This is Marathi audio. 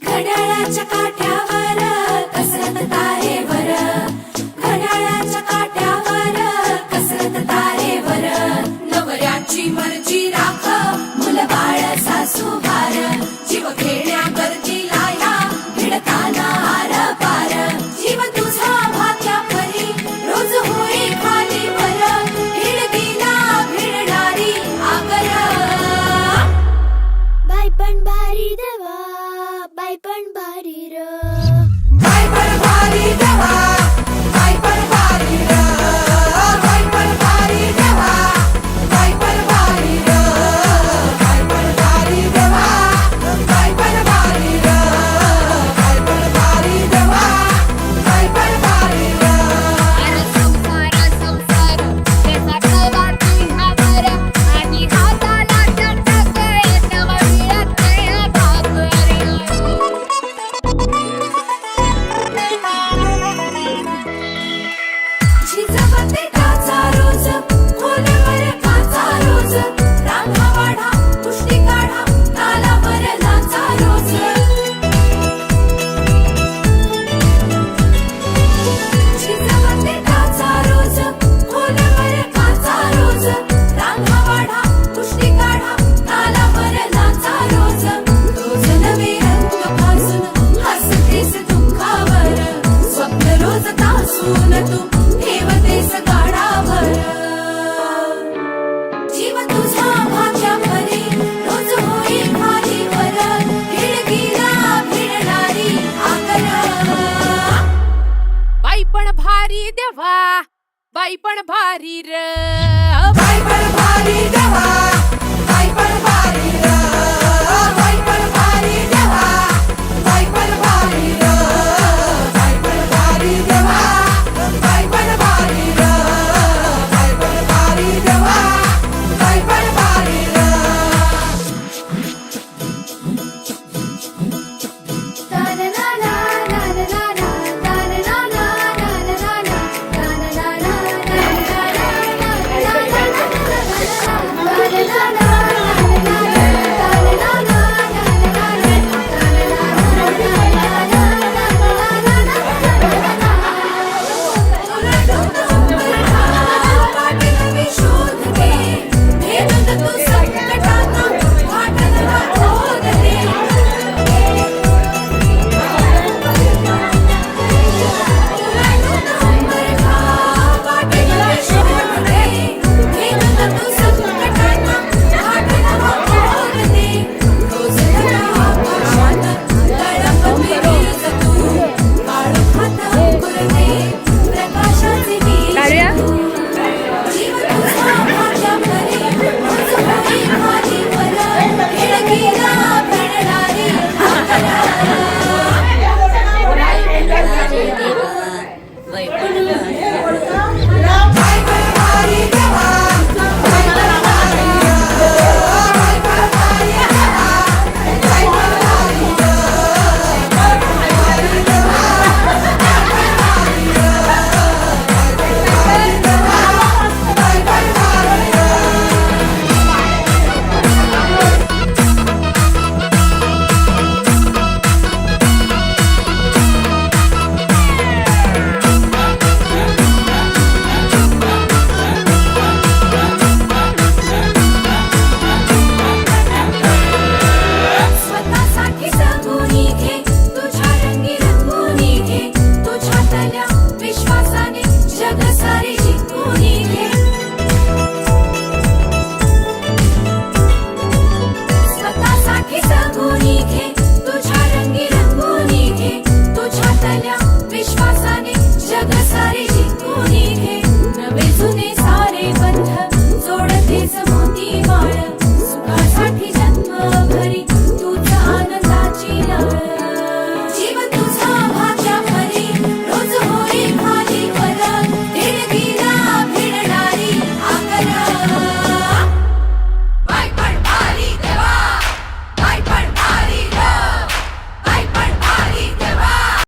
घड्याळाच्या काट्यावर कसरत तारेवर, घड्याळाच्या काट्यावर कसरत तारेवर. नवऱ्याची मर्जी राख, मुलबाळ सासू भार, जीव खेळण्या गरजीला या भिडताना आर पार. जीव तुझा भाग्या परी रोज होई खाली वर, भिडकीला भिडणारी आगर. बाई पण भारी देवा, बाई पण भारी र, बाई पण भारी देवा, बाई पण भारी र, बाई पण भारी देवा, बाई पण भारी र, बाई पण भारी देवा, बाई पण भारी र, बाई पण भारी देवा, बाई पण भारी र. अरे संसार संसार त्याचा कवाटी हावर, आणि हाताला चटक येतव मिळते भाकर. झिजवते टाचा रोज, खोलवर काचा रोज, रांगा वाढा कुस्ती काढा तालावर नाचा रोज. झिजवते टाचा रोज, खोलवर काचा रोज, रांगा वाढा कुस्ती काढा तालावर नाचा रोज. रोज नवे रंग फासून हसतेस दुःखावर, स्वप्न रोज तासून तू ठेवतेस गाडावर. जीव तुझा भाग्या परी रोज होई खाली वर, भिडकीला भिडणारी आगर. बाई पण भारी देवा, बाई पण भारी र, बाई पण भारी